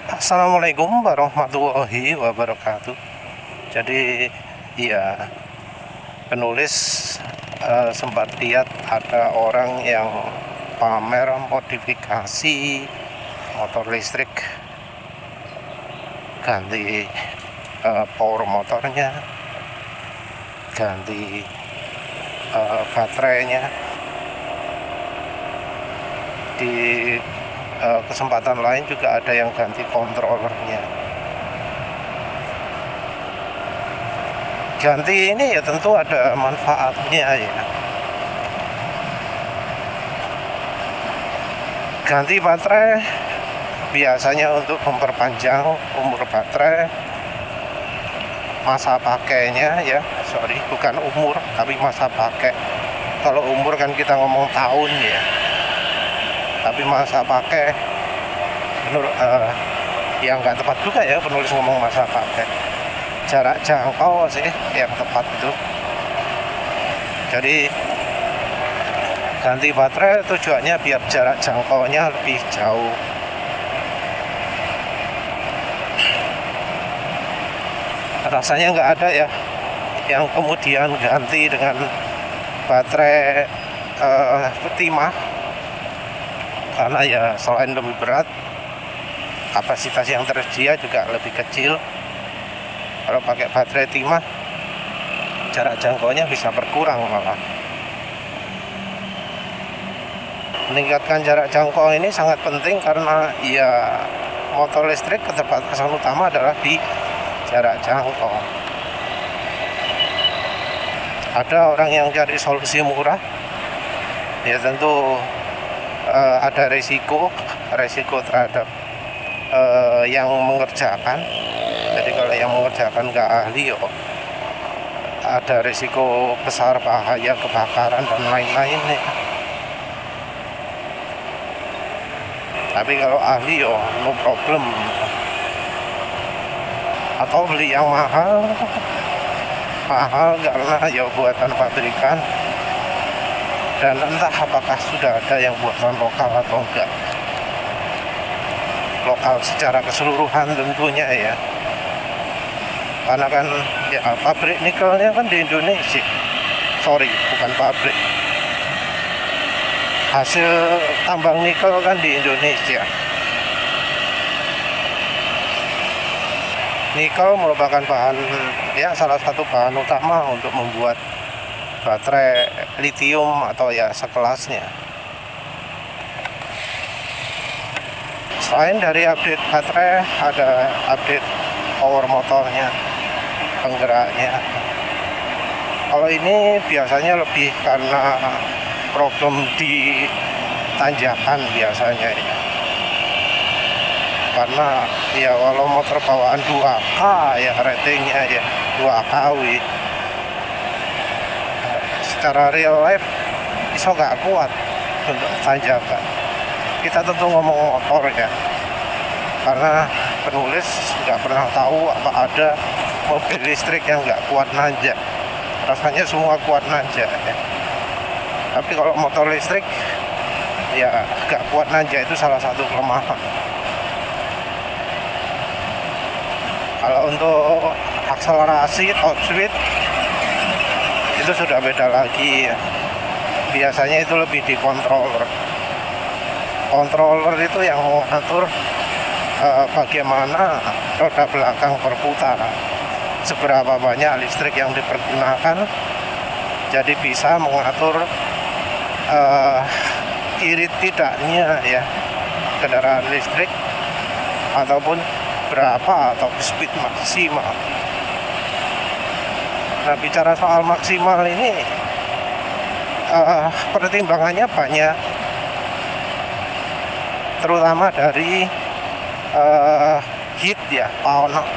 Assalamualaikum warahmatullahi wabarakatuh. Jadi ya, penulis sempat lihat ada orang yang pamer modifikasi motor listrik, ganti power motornya, ganti baterainya. Di kesempatan lain juga ada yang ganti controllernya. Ganti ini ya tentu ada manfaatnya ya. Ganti baterai biasanya untuk memperpanjang umur baterai, masa pakainya ya. Sorry, bukan umur tapi masa pakai. Kalau umur kan kita ngomong tahun ya, tapi masa pakai menurut yang nggak tepat juga ya penulis ngomong masa pakai. Jarak jangkau sih yang tepat itu. Jadi ganti baterai tujuannya biar jarak jangkaunya lebih jauh. Rasanya nggak ada ya yang kemudian ganti dengan baterai timah, karena ya selain lebih berat, kapasitas yang tersedia juga lebih kecil. Kalau pakai baterai timah, jarak jangkaunya bisa berkurang malah. Meningkatkan jarak jangkau ini sangat penting karena ya motor listrik keterbatasan utama adalah di jarak jangkau. Ada orang yang cari solusi murah, ya tentu ada risiko terhadap yang mengerjakan. Jadi kalau yang mengerjakan nggak ahli, ada risiko besar bahaya kebakaran dan lain-lain ya. Tapi kalau ahli no problem. Atau beli yang mahal karena ya buatan pabrikan, dan entah apakah sudah ada yang buatan lokal atau enggak. Lokal secara keseluruhan tentunya ya, karena kan ya pabrik nikelnya kan di Indonesia. Sorry, bukan pabrik, hasil tambang nikel kan di Indonesia. Nikel merupakan salah satu bahan utama untuk membuat baterai lithium atau ya sekelasnya. Selain dari update baterai, ada update power motornya, penggeraknya. Kalau ini biasanya lebih karena problem di tanjakan biasanya ya. Karena ya walau motor bawaan 2K ya ratingnya ya 2 kW, secara real life iso gak kuat untuk tanjakan. Kita tentu ngomong motor ya, karena penulis nggak pernah tahu apa ada mobil listrik yang nggak kuat nanjak. Rasanya semua kuat nanjak ya. Tapi kalau motor listrik ya nggak kuat nanjak, itu salah satu kelemahan. Kalau untuk akselerasi top speed itu sudah beda lagi ya. Biasanya itu lebih di controller. Controller itu yang mengatur bagaimana roda belakang berputar, seberapa banyak listrik yang dipergunakan. Jadi bisa mengatur irit tidaknya ya kendaraan listrik, ataupun berapa atau speed maksimal. Nah, bicara soal maksimal ini pertimbangannya banyak, terutama dari heat ya,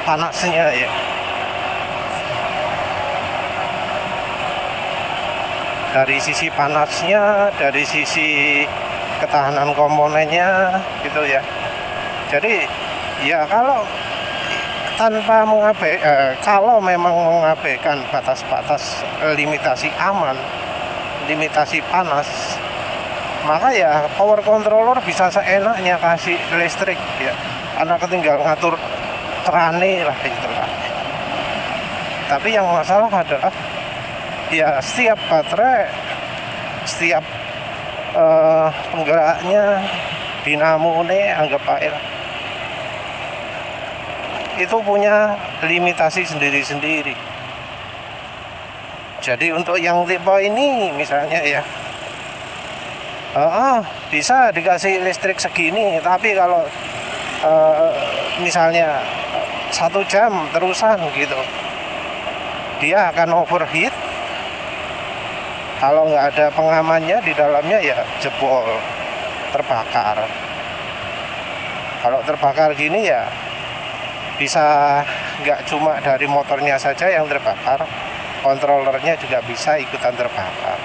panasnya ya. Dari sisi panasnya, dari sisi ketahanan komponennya gitu ya. Jadi ya kalau kalau memang mengabaikan batas-batas limitasi aman, limitasi panas, maka ya power controller bisa seenaknya kasih listrik ya. karena ketinggal ngatur kerane lah itulah. Tapi yang masalah adalah ya setiap baterai, setiap penggeraknya, dinamo ini anggap aja itu punya limitasi sendiri-sendiri. Jadi untuk yang tipe ini misalnya ya bisa dikasih listrik segini, tapi kalau misalnya 1 jam terusan gitu, dia akan overheat. Kalau nggak ada pengamannya di dalamnya ya jebol, terbakar. Kalau terbakar gini ya bisa nggak cuma dari motornya saja yang terbakar, kontrolernya juga bisa ikutan terbakar.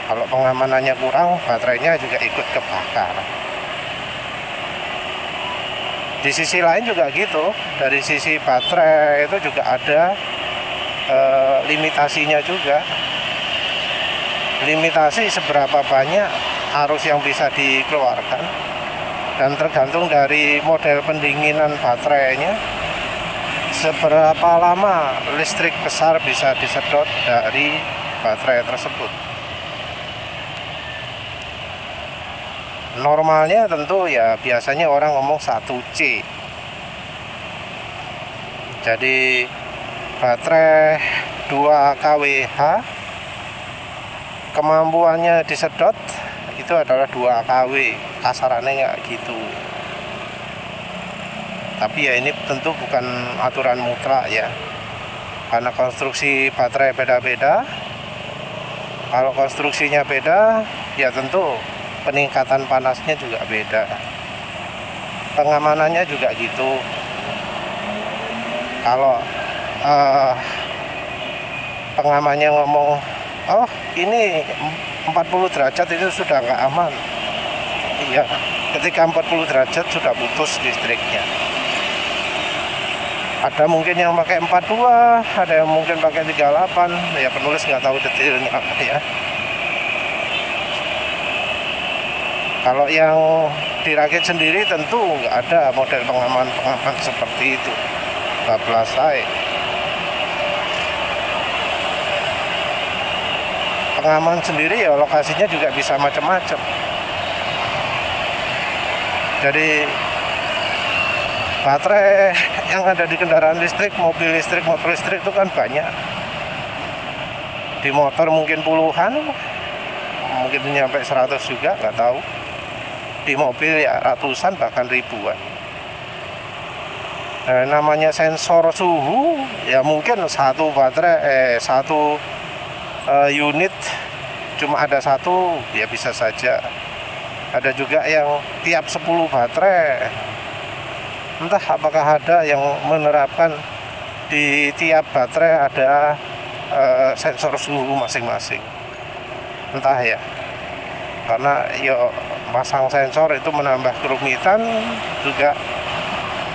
Kalau pengamanannya kurang, baterainya juga ikut kebakar. Di sisi lain juga gitu, dari sisi baterai itu juga ada limitasinya juga. Limitasi seberapa banyak arus yang bisa dikeluarkan, dan tergantung dari model pendinginan baterainya, seberapa lama listrik besar bisa disedot dari baterai tersebut. Normalnya tentu ya biasanya orang ngomong 1C. Jadi baterai 2 kWh kemampuannya disedot itu adalah 2 kW, kasarannya nggak gitu. Tapi ya ini tentu bukan aturan mutlak ya, karena konstruksi baterai beda-beda. Kalau konstruksinya beda ya tentu peningkatan panasnya juga beda, pengamanannya juga gitu. Kalau pengamannya ngomong ini 40 derajat itu sudah nggak aman, iya, ketika 40 derajat sudah putus listriknya. Ada mungkin yang pakai 42, ada yang mungkin pakai 38, ya penulis nggak tahu detailnya apa ya. Kalau yang dirakit sendiri tentu nggak ada model pengaman seperti itu, bablas aja. Pengaman sendiri ya lokasinya juga bisa macam-macam. Jadi baterai yang ada di kendaraan listrik, mobil listrik, motor listrik itu kan banyak. Di motor mungkin puluhan, mungkin nyampe 100 juga, nggak tahu. Di mobil ya ratusan bahkan ribuan. Namanya sensor suhu ya mungkin satu baterai satu unit cuma ada satu, ya bisa saja. Ada juga yang tiap 10 baterai. Entah apakah ada yang menerapkan di tiap baterai ada sensor suhu masing-masing. Entah ya. Karena ya pasang sensor itu menambah kerumitan, juga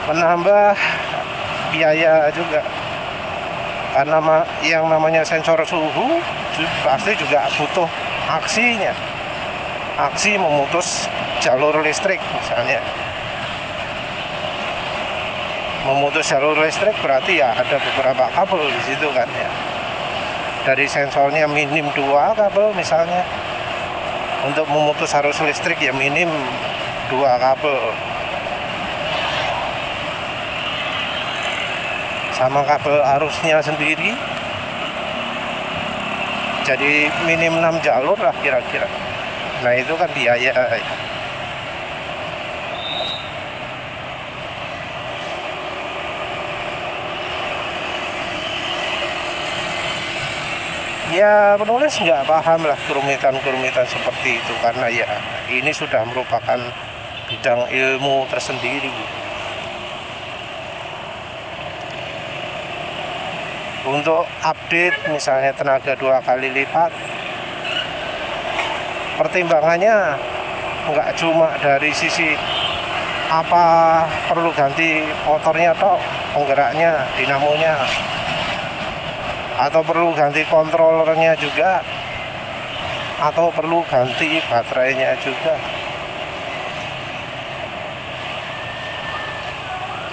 menambah biaya juga. Karena yang namanya sensor suhu pasti juga butuh aksinya, aksi memutus jalur listrik misalnya. Memutus jalur listrik berarti ya ada beberapa kabel di situ kan ya. Dari sensornya minim 2 kabel misalnya, untuk memutus arus listrik ya minim 2 kabel. Sama kabel arusnya sendiri, jadi minim 6 jalur lah kira-kira. Nah itu kan biaya. Ya penulis nggak paham lah kerumitan-kerumitan seperti itu, karena ya ini sudah merupakan bidang ilmu tersendiri. Untuk update misalnya tenaga 2 kali lipat, pertimbangannya nggak cuma dari sisi apa perlu ganti motornya atau penggeraknya, dinamonya, atau perlu ganti kontrolernya juga, atau perlu ganti baterainya juga.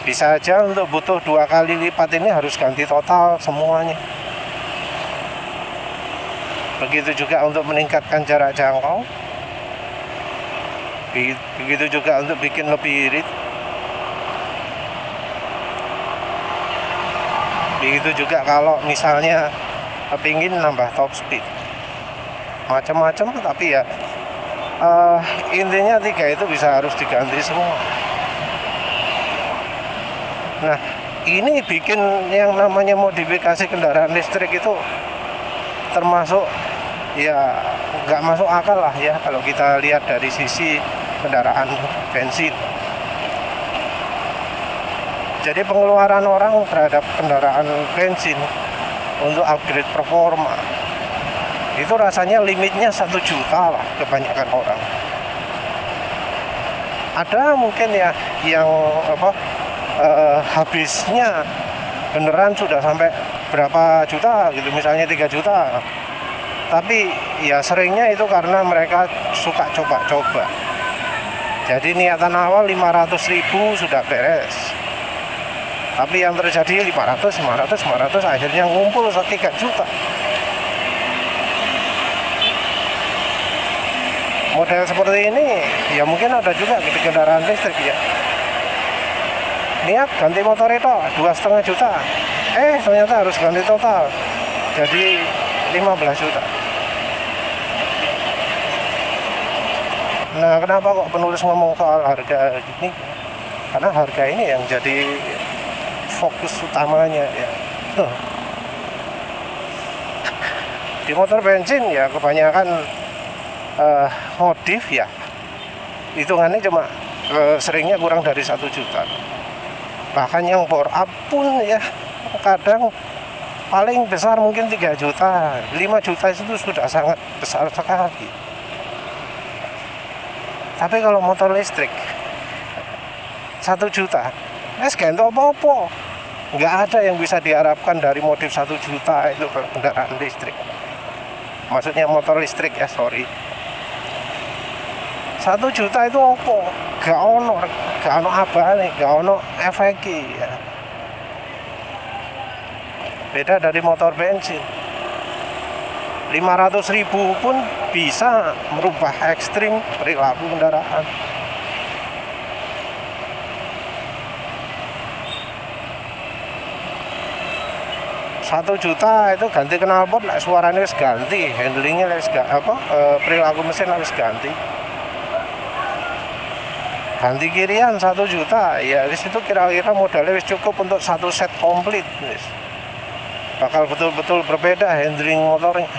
Bisa aja untuk butuh 2 kali lipat ini harus ganti total semuanya. Begitu juga untuk meningkatkan jarak jangkau. Begitu juga untuk bikin lebih irit. Begitu juga kalau misalnya kepingin nambah top speed. Macam-macam, tapi ya intinya 3 itu bisa harus diganti semua. Nah, ini bikin yang namanya modifikasi kendaraan listrik itu termasuk ya nggak masuk akal lah ya kalau kita lihat dari sisi kendaraan bensin. Jadi pengeluaran orang terhadap kendaraan bensin untuk upgrade performa itu rasanya limitnya 1 juta lah kebanyakan orang. Ada mungkin ya yang habisnya beneran sudah sampai berapa juta gitu, misalnya 3 juta. Tapi ya seringnya itu karena mereka suka coba-coba. Jadi niatan awal 500.000 sudah beres. Tapi yang terjadi 500 akhirnya ngumpul 3 juta. Model seperti ini ya mungkin ada juga di kendaraan listrik ya. Niat ganti motor itu 2,5 juta. Ternyata harus ganti total. Jadi 15 juta. Nah, kenapa kok penulis ngomong soal harga gini? Karena harga ini yang jadi fokus utamanya ya. Di motor bensin ya kebanyakan modif ya. Hitungannya cuma seringnya kurang dari 1 juta. Bahkan yang bore up pun ya kadang paling besar mungkin 3 juta. 5 juta itu sudah sangat besar sekali. Tapi kalau motor listrik 1 juta ganti apa-apa. Nggak ada yang bisa diharapkan dari modif 1 juta itu kalau kendaraan listrik. Maksudnya motor listrik ya, sorry. 1 juta itu apa? Gak ono abane, gak ono efeknya ya. Beda dari motor bensin. 500.000 pun bisa merubah ekstrim perilaku kendaraan. Satu juta itu ganti knalpot, suaranya harus ganti, handlingnya harus perilaku mesin harus ganti. Ganti kirian 1 juta, ya di situ kira-kira modalnya cukup untuk 1 set komplit. Bakal betul-betul berbeda handling motornya.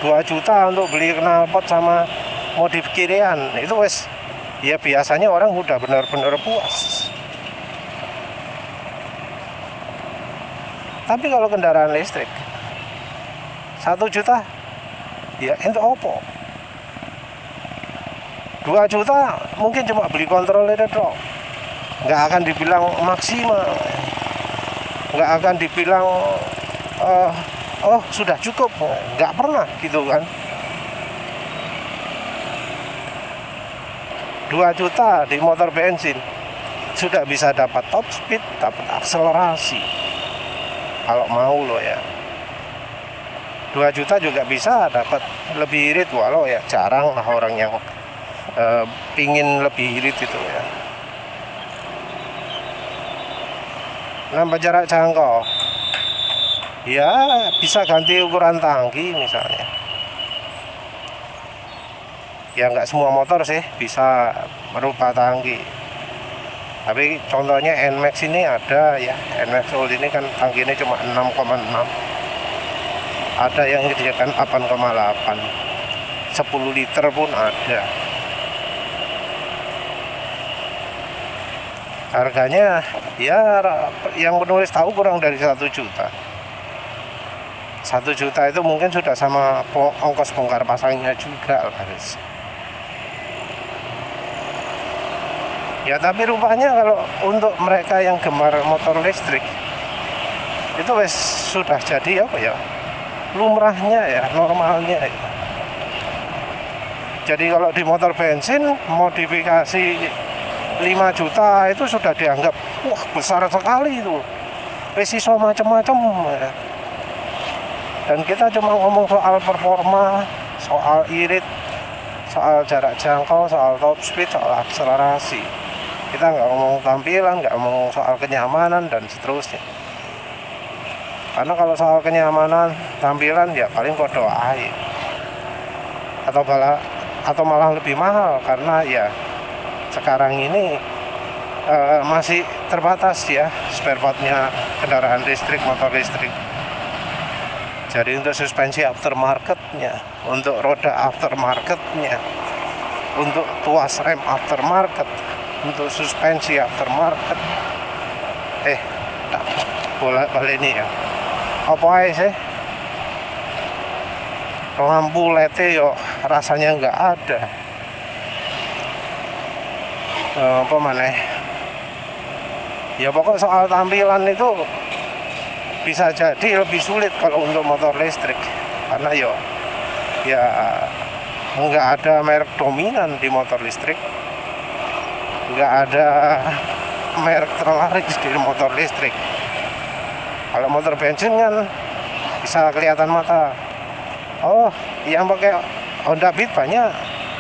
2 juta untuk beli knalpot sama modif kirian, itu ya biasanya orang udah benar-benar puas. Tapi kalau kendaraan listrik 1 juta ya itu opo. 2 juta mungkin cuma beli kontroler doang. Nggak akan dibilang maksimal. Nggak akan dibilang sudah cukup. Nggak pernah gitu kan. 2 juta di motor bensin sudah bisa dapat top speed, dapat akselerasi. Kalau mau lo ya 2 juta juga bisa dapat lebih irit, walau ya jarang lah orang yang pingin lebih irit itu ya. Nambah jarak jangkau ya bisa ganti ukuran tangki misalnya. Ya nggak semua motor sih bisa merubah tangki. Tapi contohnya NMAX ini ada ya, NMAX Old ini kan tangkinya cuma 6,6. Ada yang menyediakan 8,8, 10 liter pun ada. Harganya ya yang penulis tahu kurang dari 1 juta. 1 juta itu mungkin sudah sama ongkos bongkar pasangnya juga lah. Ya tapi rupanya kalau untuk mereka yang gemar motor listrik itu sudah jadi apa ya, lumrahnya ya, normalnya ya. Jadi kalau di motor bensin modifikasi 5 juta itu sudah dianggap wah besar sekali itu, iso macam-macam ya. Dan kita cuma ngomong soal performa, soal irit, soal jarak jangkau, soal top speed, soal akselerasi. Kita nggak ngomong tampilan, nggak ngomong soal kenyamanan dan seterusnya. Karena kalau soal kenyamanan, tampilan ya paling kodo air. Atau malah lebih mahal karena ya sekarang ini masih terbatas ya spare partnya kendaraan listrik, motor listrik. Jadi untuk suspensi aftermarketnya, untuk roda aftermarketnya, untuk tuas rem aftermarket, untuk suspensi aftermarket, boleh ini ya. Apa aja sih? Lampu LED yo rasanya nggak ada. Apa mana? Ya pokok soal tampilan itu bisa jadi lebih sulit kalau untuk motor listrik karena ya nggak ada merek dominan di motor listrik, nggak ada merek terlaris di motor listrik. Kalau motor bensin kan bisa kelihatan mata, oh yang pakai Honda Beat banyak,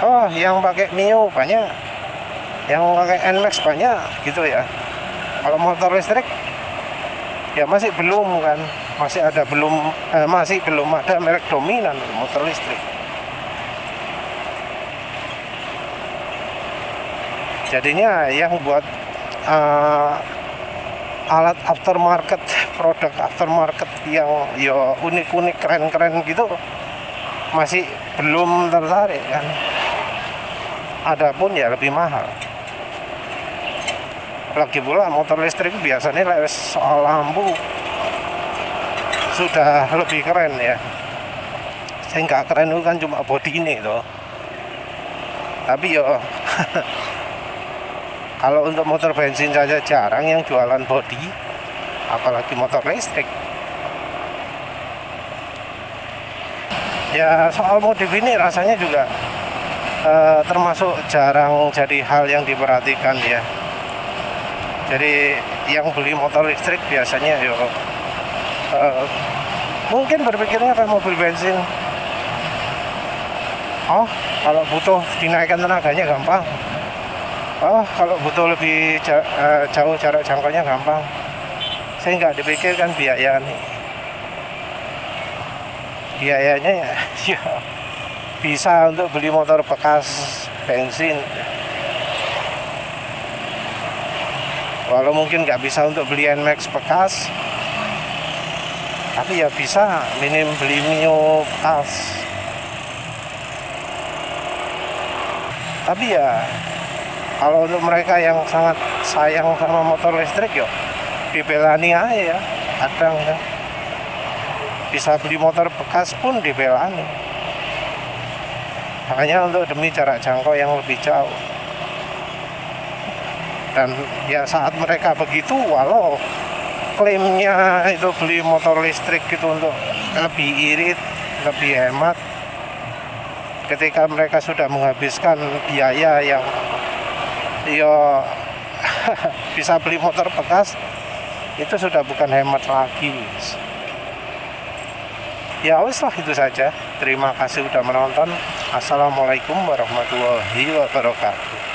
oh yang pakai Mio banyak, yang pakai NMAX banyak gitu ya. Kalau motor listrik ya masih belum kan, masih belum ada merek dominan motor listrik. Jadinya yang buat alat aftermarket, produk aftermarket yang unik-unik, keren-keren gitu masih belum tertarik kan. Adapun ya lebih mahal. Lagi pula motor listrik biasanya soal lampu sudah lebih keren ya. Saya nggak keren itu kan cuma body ini tuh. Tapi kalau untuk motor bensin saja jarang yang jualan body, apalagi motor listrik. Ya soal modif ini rasanya juga termasuk jarang jadi hal yang diperhatikan ya. Jadi yang beli motor listrik biasanya mungkin berpikirnya kayak mobil bensin. Oh, kalau butuh dinaikkan tenaganya gampang. Oh, kalau butuh lebih jauh jarak jangkaunya gampang. Saya nggak dipikirkan biaya nih. Biayanya ya bisa untuk beli motor bekas bensin. Walau mungkin nggak bisa untuk beli NMAX bekas, tapi ya bisa minim beli Mio bekas. Tapi ya kalau untuk mereka yang sangat sayang sama motor listrik dibelani aja ya, kadang ya. Bisa beli motor bekas pun dibelani. Hanya untuk demi jarak jangkau yang lebih jauh. Dan ya saat mereka begitu, walau klaimnya itu beli motor listrik gitu untuk lebih irit, lebih hemat, ketika mereka sudah menghabiskan biaya yang bisa beli motor bekas, itu sudah bukan hemat lagi. Ya wes lah, itu saja. Terima kasih sudah menonton. Assalamualaikum warahmatullahi wabarakatuh.